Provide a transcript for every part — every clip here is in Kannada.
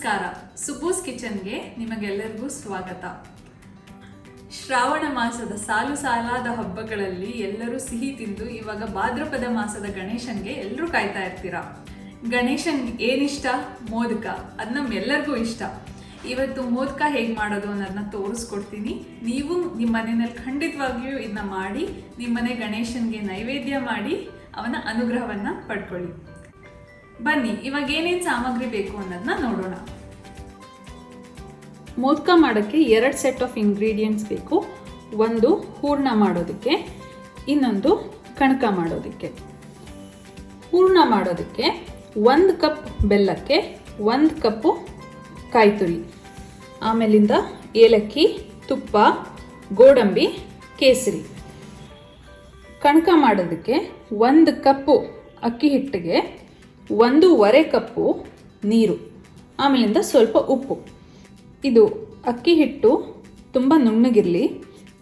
ನಮಸ್ಕಾರ. ಸುಬ್ಬೂಸ್ ಕಿಚನ್ಗೆ ನಿಮಗೆಲ್ಲರಿಗೂ ಸ್ವಾಗತ. ಶ್ರಾವಣ ಮಾಸದ ಸಾಲಾದ ಹಬ್ಬಗಳಲ್ಲಿ ಎಲ್ಲರೂ ಸಿಹಿ ತಿಂದು ಇವಾಗ ಭಾದ್ರಪದ ಮಾಸದ ಗಣೇಶನ್ಗೆ ಎಲ್ಲರೂ ಕಾಯ್ತಾ ಇರ್ತೀರಾ. ಗಣೇಶನ್ ಏನಿಷ್ಟ? ಮೋದಕ. ಅದು ನಮ್ಮೆಲ್ಲರಿಗೂ ಇಷ್ಟ. ಇವತ್ತು ಮೋದಕ ಹೇಗೆ ಮಾಡೋದು ಅನ್ನೋದನ್ನ ತೋರಿಸ್ಕೊಡ್ತೀನಿ. ನೀವು ನಿಮ್ಮ ಮನೆಯಲ್ಲಿ ಖಂಡಿತವಾಗಿಯೂ ಇದನ್ನ ಮಾಡಿ ನಿಮ್ಮನೆ ಗಣೇಶನ್ಗೆ ನೈವೇದ್ಯ ಮಾಡಿ ಅವನ ಅನುಗ್ರಹವನ್ನ ಪಡ್ಕೊಳ್ಳಿ. ಬನ್ನಿ, ಇವಾಗ ಏನೇನು ಸಾಮಗ್ರಿ ಬೇಕು ಅನ್ನೋದನ್ನ ನೋಡೋಣ. ಮೋದಕ ಮಾಡೋಕ್ಕೆ 2 ಸೆಟ್ ಆಫ್ ಇಂಗ್ರೀಡಿಯೆಂಟ್ಸ್ ಬೇಕು. ಒಂದು ಹೂರ್ಣ ಮಾಡೋದಕ್ಕೆ, ಇನ್ನೊಂದು ಕಣಕ ಮಾಡೋದಕ್ಕೆ. ಹೂರ್ಣ ಮಾಡೋದಕ್ಕೆ 1 ಕಪ್ ಬೆಲ್ಲಕ್ಕೆ 1 ಕಪ್ಪು ಕಾಯಿ ತುರಿ, ಆಮೇಲಿಂದ ಏಲಕ್ಕಿ, ತುಪ್ಪ, ಗೋಡಂಬಿ, ಕೇಸರಿ. ಕಣಕ ಮಾಡೋದಕ್ಕೆ 1 ಕಪ್ಪು ಅಕ್ಕಿ ಹಿಟ್ಟಿಗೆ 1.5 ಕಪ್ಪು ನೀರು, ಆಮೇಲಿಂದ ಸ್ವಲ್ಪ ಉಪ್ಪು. ಇದು ಅಕ್ಕಿ ಹಿಟ್ಟು ತುಂಬ ನುಣ್ಣಗಿರಲಿ.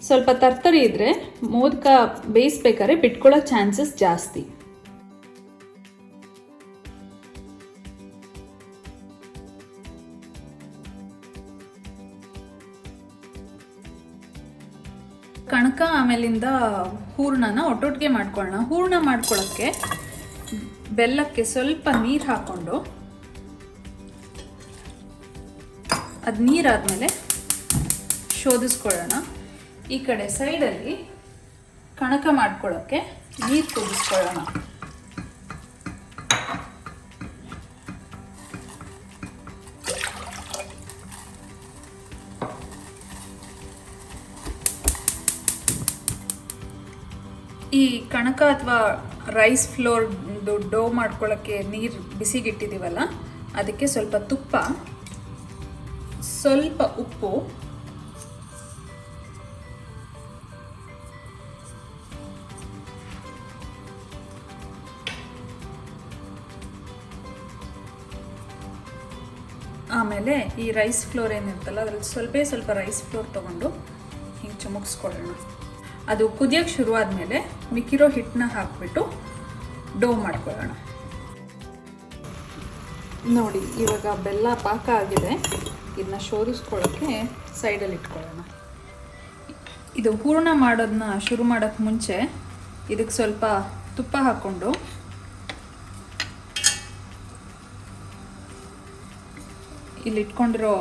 ಸ್ವಲ್ಪ ತರ್ತರಿ ಇದ್ದರೆ ಮೋದಕ ಬೇಯಿಸ್ಬೇಕಾದ್ರೆ ಬಿಟ್ಕೊಳ್ಳೋ ಚಾನ್ಸಸ್ ಜಾಸ್ತಿ. ಕಣಕ ಆಮೇಲಿಂದ ಹೂರ್ಣನ ಒಟ್ಟೊಟ್ಟಿಗೆ ಮಾಡ್ಕೊಳ್ಳೋಣ. ಹೂರ್ಣ ಮಾಡ್ಕೊಳ್ಳೋಕ್ಕೆ ಬೆಲ್ಲಕ್ಕೆ ಸ್ವಲ್ಪ ನೀರು ಹಾಕ್ಕೊಂಡು ಅದು ನೀರಾದಮೇಲೆ ಶೋಧಿಸ್ಕೊಳ್ಳೋಣ. ಈ ಕಡೆ ಸೈಡಲ್ಲಿ ಕಣಕ ಮಾಡ್ಕೊಳ್ಳೋಕ್ಕೆ ನೀರು ಕುದಿಸ್ಕೊಳ್ಳೋಣ. ಈ ಕಣಕ ಅಥವಾ ರೈಸ್ ಫ್ಲೋರ್ ಡೋ ಮಾಡ್ಕೊಳ್ಳೋಕ್ಕೆ ನೀರು ಬಿಸಿಗಿಟ್ಟಿದ್ದೀವಲ್ಲ, ಅದಕ್ಕೆ ಸ್ವಲ್ಪ ತುಪ್ಪ, ಸ್ವಲ್ಪ ಉಪ್ಪು, ಆಮೇಲೆ ಈ ರೈಸ್ ಫ್ಲೋರ್ ಏನಿರ್ತಲ್ಲ ಅದರಲ್ಲಿ ಸ್ವಲ್ಪ ರೈಸ್ ಫ್ಲೋರ್ ತೊಗೊಂಡು ಹಿಂಗೆ ಚುಮುಕ್ಸ್ಕೊಳ್ಳೋಣ. ಅದು ಕುದಿಯೋಕ್ಕೆ ಶುರುವಾದ್ಮೇಲೆ ಮಿಕ್ಕಿರೋ ಹಿಟ್ಟನ್ನ ಹಾಕ್ಬಿಟ್ಟು ಡೋ ಮಾಡ್ಕೊಳ್ಳೋಣ. ನೋಡಿ, ಇವಾಗ ಬೆಲ್ಲ ಪಾಕ ಆಗಿದೆ. ಇದನ್ನ ಶೋಧಿಸ್ಕೊಳ್ಳೋಕ್ಕೆ ಸೈಡಲ್ಲಿ ಇಟ್ಕೊಳ್ಳೋಣ. ಇದು ಹೂರ್ಣ ಮಾಡೋದನ್ನ ಶುರು ಮಾಡೋಕ್ಕೆ ಮುಂಚೆ ಇದಕ್ಕೆ ಸ್ವಲ್ಪ ತುಪ್ಪ ಹಾಕ್ಕೊಂಡು ಇಲ್ಲಿ ಇಟ್ಕೊಂಡಿರೋ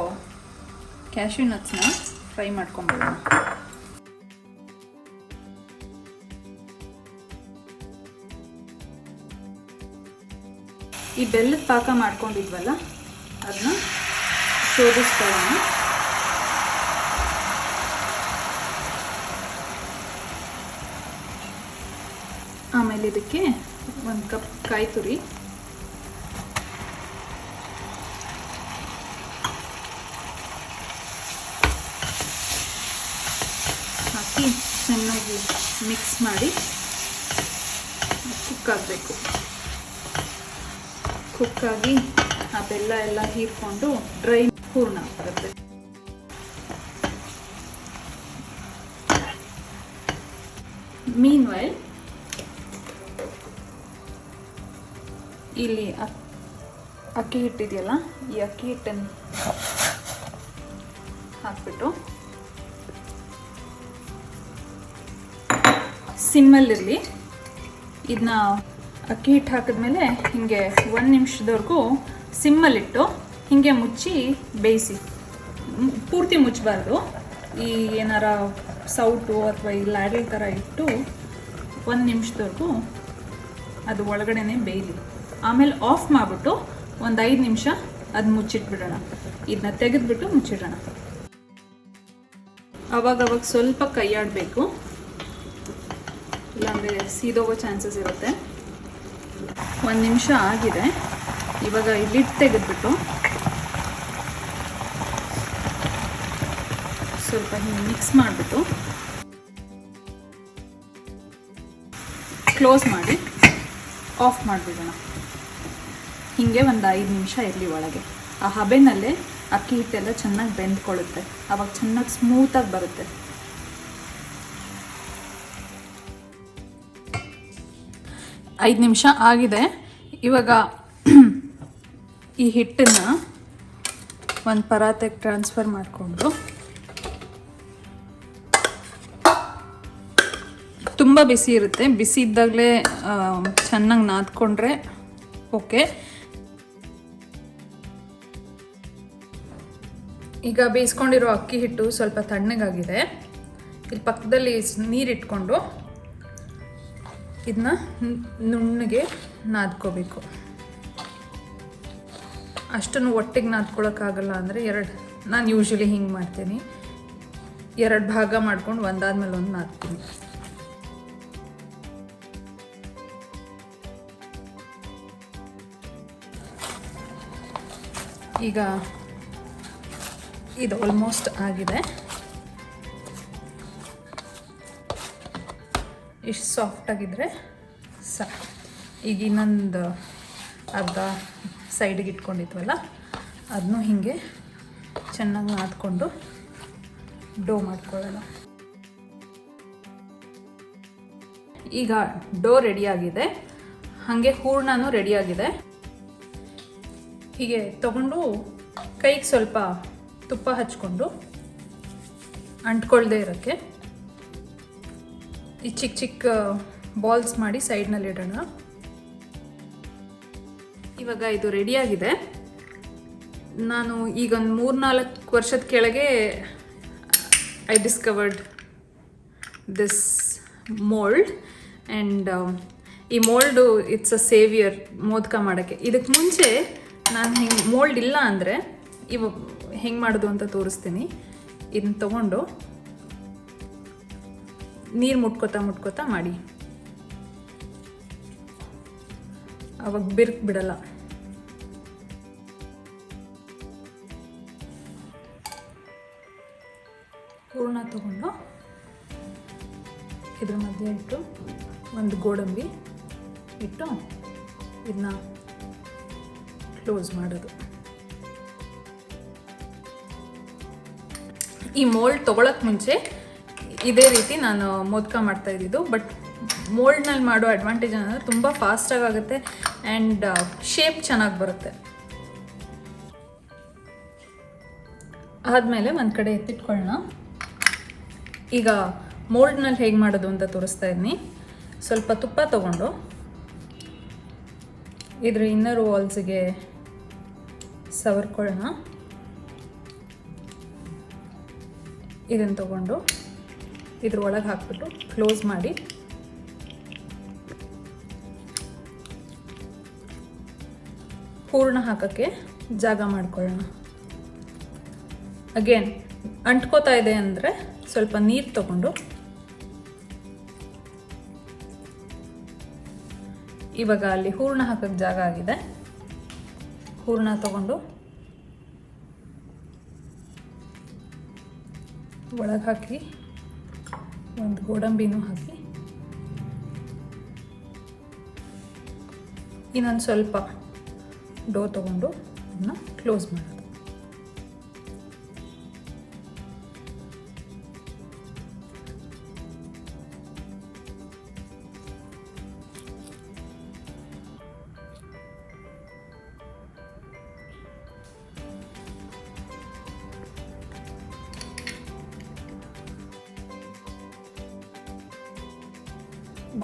ಕ್ಯಾಶ್ಯೂ ನಟ್ಸ್ನ ಫ್ರೈ ಮಾಡ್ಕೊಂಬಿಡೋಣ. ಈ ಬೆಲ್ಲದ ಪಾಕ ಮಾಡ್ಕೊಂಡಿದ್ವಲ್ಲ ಅದನ್ನ ಶೋಧಿಸ್ಕೊಳ್ಳೋಣ. ಆಮೇಲೆ ಇದಕ್ಕೆ 1 ಕಪ್ ಕಾಯಿ ತುರಿ, ಹಾಕಿ ಚೆನ್ನಾಗಿ ಮಿಕ್ಸ್ ಮಾಡಿ ಕುಕ್ ಆಗಬೇಕು. ಕುಕ್ಕಾಗಿ ಆ ಬೆಲ್ಲ ಎಲ್ಲ ಹೀರ್ಕೊಂಡು ಡ್ರೈ ಹೂರ್ಣ ಬರುತ್ತೆ. ಮೀನ್ವೈಲ್ ಇಲ್ಲಿ ಅಕ್ಕಿ ಹಿಟ್ಟಿದೆಯಲ್ಲ, ಈ ಅಕ್ಕಿ ಹಿಟ್ಟನ್ನು ಹಾಕ್ಬಿಟ್ಟು ಸಿಮ್ಮಲ್ಲಿರಲಿ. ಇದನ್ನ ಅಕ್ಕಿ ಹಿಟ್ಟು ಹಾಕಿದ್ಮೇಲೆ ಹೀಗೆ 1 ನಿಮಿಷದವರೆಗೂ ಸಿಮ್ಮಲ್ಲಿಟ್ಟು ಹೀಗೆ ಮುಚ್ಚಿ ಬೇಯಿಸಿ. ಪೂರ್ತಿ ಮುಚ್ಚಬಾರ್ದು. ಈ ಏನಾರ ಸೌಟು ಅಥವಾ ಈ ಲ್ಯಾಡಲ್ ಥರ ಇಟ್ಟು 1 ನಿಮಿಷದವರೆಗೂ ಅದು ಒಳಗಡೆನೆ ಬೇಯಲಿ. ಆಮೇಲೆ ಆಫ್ ಮಾಡಿಬಿಟ್ಟು ಒಂದು 5 ನಿಮಿಷ ಅದು ಮುಚ್ಚಿಟ್ಬಿಡೋಣ. ಇದನ್ನ ತೆಗೆದುಬಿಟ್ಟು ಮುಚ್ಚಿಡೋಣ. ಅವಾಗವಾಗ ಸ್ವಲ್ಪ ಕೈಯಾಡಬೇಕು, ಇಲ್ಲಾಂದರೆ ಸೀದೋಗೋ ಚಾನ್ಸಸ್ ಇರುತ್ತೆ. 1 ನಿಮಿಷ ಆಗಿದೆ. ಇವಾಗ ಇಲ್ಲಿ ತೆಗೆದ್ಬಿಟ್ಟು ಸ್ವಲ್ಪ ಹಿಂಗೆ ಮಿಕ್ಸ್ ಮಾಡಿಬಿಟ್ಟು ಕ್ಲೋಸ್ ಮಾಡಿ ಆಫ್ ಮಾಡಿಬಿಡೋಣ. ಹೀಗೆ ಒಂದು 5 ನಿಮಿಷ ಇರಲಿ ಒಳಗೆ. ಆ ಹಬೆನಲ್ಲೇ ಅಕ್ಕಿ ಹಿಟ್ಟೆಲ್ಲ ಚೆನ್ನಾಗಿ ಬೆಂದ್ಕೊಳ್ಳುತ್ತೆ. ಆವಾಗ ಚೆನ್ನಾಗಿ ಸ್ಮೂತಾಗಿ ಬರುತ್ತೆ. 5 ನಿಮಿಷ ಆಗಿದೆ. ಇವಾಗ ಈ ಹಿಟ್ಟನ್ನು ಒಂದು ಪರಾತೆಗೆ ಟ್ರಾನ್ಸ್ಫರ್ ಮಾಡಿಕೊಂಡು ತುಂಬ ಬಿಸಿ ಇರುತ್ತೆ. ಬಿಸಿ ಇದ್ದಾಗಲೇ ಚೆನ್ನಾಗಿ ನಾದ್ಕೊಂಡ್ರೆ ಓಕೆ. ಈಗ ಬೇಯಿಸ್ಕೊಂಡಿರೋ ಅಕ್ಕಿ ಹಿಟ್ಟು ಸ್ವಲ್ಪ ತಣ್ಣಗಾಗಿದೆ. ಇಲ್ಲಿ ಪಕ್ಕದಲ್ಲಿ ನೀರಿಟ್ಕೊಂಡು ಇದನ್ನ ನುಣ್ಣಗೆ ನಾದ್ಕೋಬೇಕು. ಅಷ್ಟನ್ನು ಒಟ್ಟಿಗೆ ನಾದ್ಕೊಳಕ್ಕಾಗಲ್ಲ ಅಂದರೆ ನಾನು ಯೂಶ್ವಲಿ ಹಿಂಗೆ ಮಾಡ್ತೀನಿ, 2 ಭಾಗ ಮಾಡ್ಕೊಂಡು ಒಂದಾದ್ಮೇಲೆ ಒಂದು ನಾದ್ತೀನಿ. ಈಗ ಇದು ಆಲ್ಮೋಸ್ಟ್ ಆಗಿದೆ. ಇಷ್ಟು ಸಾಫ್ಟಾಗಿದ್ದರೆ ಸಾಕು. ಈಗ ಇನ್ನೊಂದು ಅರ್ಧ ಸೈಡಿಗೆ ಇಟ್ಕೊಂಡಿದ್ವಲ್ಲ ಅದನ್ನು ಹೀಗೆ ಚೆನ್ನಾಗಿ ನಾದ್ಕೊಂಡು ಡೋ ಮಾಡ್ಕೊಳ್ಳೋಣ. ಈಗ ಡೋ ರೆಡಿಯಾಗಿದೆ, ಹಾಗೆ ಹೂರ್ಣನೂ ರೆಡಿಯಾಗಿದೆ. ಹೀಗೆ ತಗೊಂಡು ಕೈಗೆ ಸ್ವಲ್ಪ ತುಪ್ಪ ಹಚ್ಕೊಂಡು ಅಂಟ್ಕೊಳ್ದೇ ಇರೋಕ್ಕೆ ಈ ಚಿಕ್ಕ ಚಿಕ್ಕ ಬಾಲ್ಸ್ ಮಾಡಿ ಸೈಡ್ನಲ್ಲಿ ಇಡೋಣ. ಇವಾಗ ಇದು ರೆಡಿಯಾಗಿದೆ. ನಾನು ಈಗ ಒಂದು 3-4 ವರ್ಷದ ಕೆಳಗೆ I discovered this mould and ಈ mould it's a saviour modak ಮಾಡೋಕ್ಕೆ. ಇದಕ್ಕೆ ಮುಂಚೆ ನಾನು ಹಿಂಗೆ ಮೋಲ್ಡ್ ಇಲ್ಲ ಅಂದರೆ ಇವಾಗ ಹೆಂಗೆ ಮಾಡೋದು ಅಂತ ತೋರಿಸ್ತೀನಿ. ಇದನ್ನ ತಗೊಂಡು ನೀರು ಮುಟ್ಕೋತಾ ಮಾಡಿ, ಅವಾಗ ಬಿರ್ಕ್ ಬಿಡಲ್ಲ. ಹೂರ್ಣ ತಗೊಂಡು ಇದ್ರ ಮಧ್ಯೆ ಇಟ್ಟು ಒಂದು ಗೋಡಂಬಿ ಇಟ್ಟು ಇದನ್ನ ಕ್ಲೋಸ್ ಮಾಡೋದು. ಈ ಮೋಲ್ಡ್ ತೊಗೊಳಕ್ಕೆ ಮುಂಚೆ ಇದೇ ರೀತಿ ನಾನು ಮೋದಕ ಮಾಡ್ತಾ ಇದ್ದಿದ್ದು. ಬಟ್ ಮೋಲ್ಡ್ನಲ್ಲಿ ಮಾಡೋ ಅಡ್ವಾಂಟೇಜ್ ಅಂದರೆ ತುಂಬ ಫಾಸ್ಟಾಗಿ ಆಗುತ್ತೆ ಆ್ಯಂಡ್ ಶೇಪ್ ಚೆನ್ನಾಗಿ ಬರುತ್ತೆ. ಆದಮೇಲೆ ಒಂದು ಕಡೆ ಎತ್ತಿಟ್ಕೊಳ್ಳೋಣ. ಈಗ ಮೋಲ್ಡ್ನಲ್ಲಿ ಹೇಗೆ ಮಾಡೋದು ಅಂತ ತೋರಿಸ್ತಾ ಇದ್ದೀನಿ. ಸ್ವಲ್ಪ ತುಪ್ಪ ತಗೊಂಡು ಇದ್ರ ಇನ್ನರ್ ವಾಲ್ಸಿಗೆ ಸವರ್ಕೊಳ್ಳೋಣ. ಇದನ್ನು ತಗೊಂಡು ಇದ್ರ ಒಳಗೆ ಹಾಕ್ಬಿಟ್ಟು ಕ್ಲೋಸ್ ಮಾಡಿ ಹೂರ್ಣ ಹಾಕೋಕ್ಕೆ ಜಾಗ ಮಾಡ್ಕೊಳ್ಳೋಣ. ಅಗೇನ್ ಅಂಟ್ಕೋತಾ ಇದೆ ಅಂದರೆ ಸ್ವಲ್ಪ ನೀರು ತಗೊಂಡು ಇವಾಗ ಅಲ್ಲಿ ಹೂರ್ಣ ಹಾಕೋಕ್ಕೆ ಜಾಗ ಆಗಿದೆ. ಹೂರ್ಣ ತಗೊಂಡು ಒಳಗೆ ಹಾಕಿ ಒಂದು ಗೋಡಂಬಿನೂ ಹಾಕಿ ಇನ್ನೊಂದು ಸ್ವಲ್ಪ ಡೋ ತಗೊಂಡು ಅದನ್ನ ಕ್ಲೋಸ್ ಮಾಡೋದು.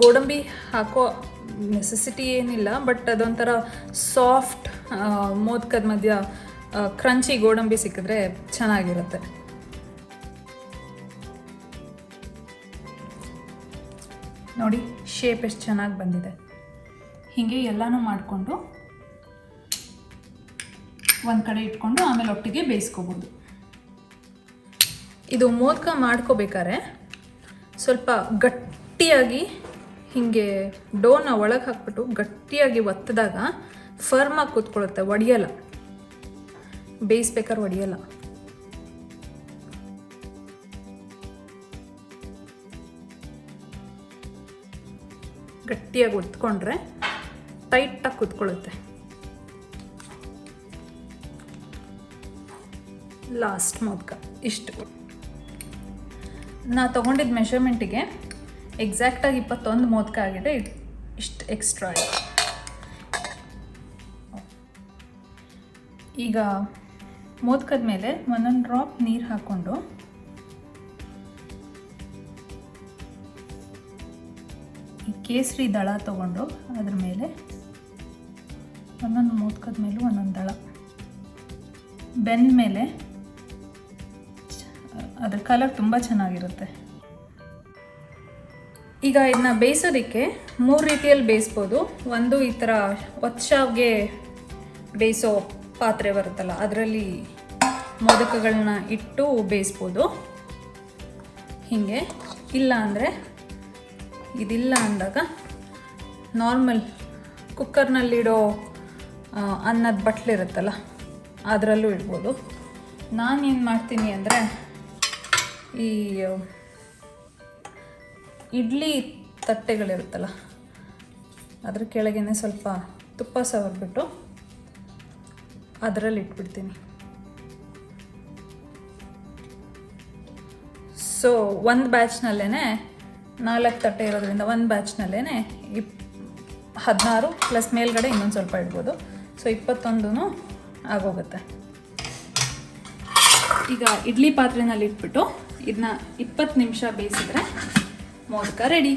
ಗೋಡಂಬಿ ಹಾಕೋ ನೆಸೆಸಿಟಿ ಏನಿಲ್ಲ, ಬಟ್ ಅದೊಂಥರ ಸಾಫ್ಟ್ ಮೋದಕದ ಮಧ್ಯ ಕ್ರಂಚಿ ಗೋಡಂಬಿ ಸಿಕ್ಕಿದ್ರೆ ಚೆನ್ನಾಗಿರುತ್ತೆ. ನೋಡಿ ಶೇಪ್ ಎಷ್ಟು ಚೆನ್ನಾಗಿ ಬಂದಿದೆ. ಹೀಗೆ ಎಲ್ಲನೂ ಮಾಡಿಕೊಂಡು ಒಂದು ಕಡೆ ಇಟ್ಕೊಂಡು ಆಮೇಲೆ ಒಟ್ಟಿಗೆ ಬೇಯಿಸ್ಕೋಬೋದು. ಇದು ಮೋದಕ ಮಾಡ್ಕೋಬೇಕಾದ್ರೆ ಸ್ವಲ್ಪ ಗಟ್ಟಿಯಾಗಿ ಹೀಗೆ ಡೋನ ಒಳಗೆ ಹಾಕ್ಬಿಟ್ಟು ಗಟ್ಟಿಯಾಗಿ ಒತ್ತಿದಾಗ ಫರ್ಮಾಗಿ ಕೂತ್ಕೊಳ್ಳುತ್ತೆ, ಒಡೆಯಲ್ಲ. ಬೇಯಿಸ್ಬೇಕಾದ್ರೆ ಒಡೆಯಲ್ಲ. ಗಟ್ಟಿಯಾಗಿ ಒತ್ಕೊಂಡ್ರೆ ಟೈಟಾಗಿ ಕೂತ್ಕೊಳ್ಳುತ್ತೆ. ಲಾಸ್ಟ್ ಮೋದಕ ಇಷ್ಟು. ನಾ ತೊಗೊಂಡಿದ್ದ ಮೆಷರ್ಮೆಂಟಿಗೆ ಎಕ್ಸಾಕ್ಟಾಗಿ 21 ಮೋದಕ ಆಗಿದೆ. ಇಷ್ಟು ಎಕ್ಸ್ಟ್ರಾ ಇದೆ. ಈಗ ಮೋದಕದ ಮೇಲೆ ಒಂದೊಂದು ಡ್ರಾಪ್ ನೀರು ಹಾಕ್ಕೊಂಡು ಈ ಕೇಸರಿ ದಳ ತಗೊಂಡು ಅದ್ರ ಮೇಲೆ ಒಂದೊಂದು ಮೋದಕದ ಮೇಲೂ ಒಂದೊಂದು ದಳ ಬೆಂದ ಮೇಲೆ ಅದ್ರ ಕಲರ್ ತುಂಬ ಚೆನ್ನಾಗಿರುತ್ತೆ. ಈಗ ಇದನ್ನ ಬೇಯಿಸೋದಕ್ಕೆ 3 ರೀತಿಯಲ್ಲಿ ಬೇಯಿಸ್ಬೋದು. ಒಂದು ಈ ಥರ ಒತ್ಶಾವ್ಗೆ ಬೇಯಿಸೋ ಪಾತ್ರೆ ಬರುತ್ತಲ್ಲ, ಅದರಲ್ಲಿ ಮೋದಕಗಳನ್ನ ಇಟ್ಟು ಬೇಯಿಸ್ಬೋದು ಹೀಗೆ. ಇಲ್ಲ ಅಂದರೆ ಇದಿಲ್ಲ ಅಂದಾಗ ನಾರ್ಮಲ್ ಕುಕ್ಕರ್ನಲ್ಲಿಡೋ ಅನ್ನದ ಬಟ್ಲಿರುತ್ತಲ್ಲ ಅದರಲ್ಲೂ ಇಡ್ಬೋದು. ನಾನೇನು ಮಾಡ್ತೀನಿ ಅಂದರೆ ಈ ಇಡ್ಲಿ ತಟ್ಟೆಗಳಿರುತ್ತಲ್ಲ ಅದ್ರ ಕೆಳಗೇನೆ ಸ್ವಲ್ಪ ತುಪ್ಪ ಸವರ್ಬಿಟ್ಟು ಅದರಲ್ಲಿ ಇಟ್ಬಿಡ್ತೀನಿ. ಸೊ ಒಂದು ಬ್ಯಾಚ್ನಲ್ಲೇ 4 ತಟ್ಟೆ ಇರೋದ್ರಿಂದ ಒಂದು ಬ್ಯಾಚ್ನಲ್ಲೇ 16 ಪ್ಲಸ್ ಮೇಲ್ಗಡೆ ಇನ್ನೊಂದು ಸ್ವಲ್ಪ ಇಡ್ಬೋದು. ಸೊ 21 ಆಗೋಗುತ್ತೆ. ಈಗ ಇಡ್ಲಿ ಪಾತ್ರೆನಲ್ಲಿ ಇಟ್ಬಿಟ್ಟು ಇದನ್ನ 20 ನಿಮಿಷ ಬೇಯಿಸಿದ್ರೆ ಮೋದಕ ರೆಡಿ.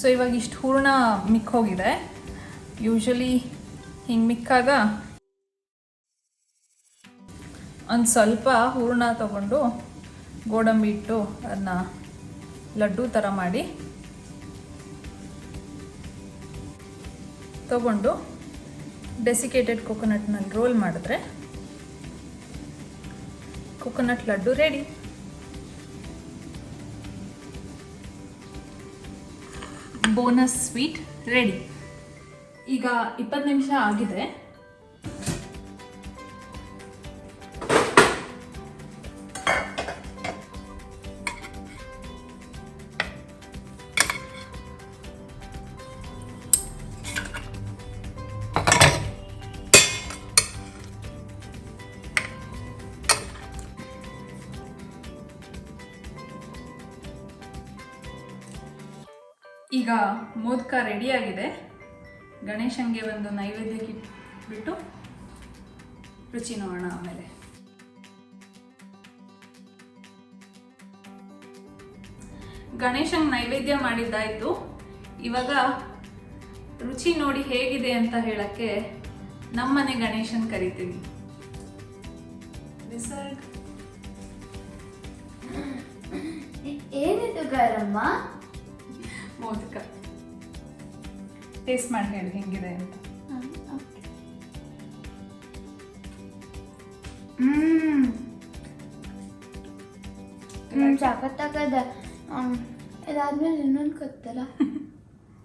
ಸೊ ಇವಾಗ ಇಷ್ಟು ಹೂರಣ ಮಿಕ್ಕೋಗಿದೆ. ಯೂಶಲಿ ಹಿಂಗೆ ಮಿಕ್ಕಾಗ ಒಂದು ಸ್ವಲ್ಪ ಹೂರಣ ತಗೊಂಡು ಗೋಡಂಬಿ ಇಟ್ಟು ಅದನ್ನ ಲಡ್ಡು ಥರ ಮಾಡಿ ತಗೊಂಡು ಡೆಸಿಕೇಟೆಡ್ ಕೊಕೊನಟ್ನಲ್ಲಿ ರೋಲ್ ಮಾಡಿದ್ರೆ coconut laddu ready. Bonus sweet ready. ಈಗ 20 ನಿಮಿಷ ಆಗಿದೆ. ಈಗ ಮೋದಕ ರೆಡಿಯಾಗಿದೆ. ಗಣೇಶನಿಗೆ ಒಂದು ನೈವೇದ್ಯಕ್ಕೆ ಇಟ್ಬಿಟ್ಟು ರುಚಿ ನೋಡೋಣ. ಆಮೇಲೆ ಗಣೇಶಂಗೆ ನೈವೇದ್ಯ ಮಾಡಿದ್ದಾಯಿತು. ಇವಾಗ ರುಚಿ ನೋಡಿ ಹೇಗಿದೆ ಅಂತ ಹೇಳಕ್ಕೆ ನಮ್ಮನೆ ಗಣೇಶನ್ ಕರಿತೀವಿ. ಏನಿದು ಗರಮ್ಮ? ಮೋದಕ ಟೇಸ್ಟ್ ಮಾಡಿ ಹೇಳಿ ಹೆಂಗಿದೆ ಅಂತ. ಸಖತ್ತಾಗದ. ಇದಾದ್ಮೇಲೆ ಇನ್ನೊಂದು ಕೊತ್ತಲ್ಲ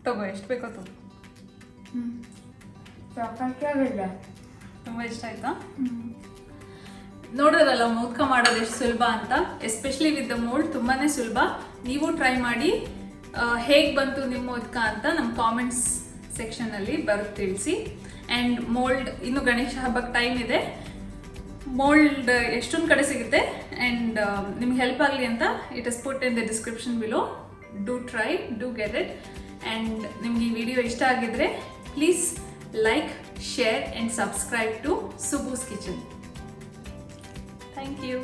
ತಗೋ, ಎಷ್ಟು ಬೇಕೋ ತಗೋ. ಸಖತ್ತಾಗಿದೆ. ತುಂಬ ಇಷ್ಟ ಆಯ್ತಾ? ನೋಡೋದಲ್ಲ ಮೋದಕ ಮಾಡೋದು ಎಷ್ಟು ಸುಲಭ ಅಂತ. ಎಸ್ಪೆಷಲಿ ವಿತ್ ದ ಮೋಲ್ಡ್ ತುಂಬಾನೇ ಸುಲಭ. ನೀವು ಟ್ರೈ ಮಾಡಿ ಹೇಗೆ ಬಂತು ನಿಮ್ಮ ಮೋದಕ ಅಂತ ನಮ್ಮ ಕಾಮೆಂಟ್ಸ್ ಸೆಕ್ಷನಲ್ಲಿ ಬರೆದು ತಿಳಿಸಿ. ಆ್ಯಂಡ್ ಮೋಲ್ಡ್ ಇನ್ನು ಗಣೇಶ ಹಬ್ಬಕ್ಕೆ ಟೈಮ್ ಇದೆ. ಮೋಲ್ಡ್ ಎಷ್ಟೊಂದು ಕಡೆ ಸಿಗುತ್ತೆ. ಆ್ಯಂಡ್ ನಿಮ್ಗೆ ಹೆಲ್ಪ್ ಆಗಲಿ ಅಂತ it is put in the description below. Do try, do get it. And ನಿಮ್ಗೆ ಈ ವಿಡಿಯೋ ಇಷ್ಟ ಆಗಿದ್ರೆ please like, share and subscribe to Suboos kitchen. Thank you.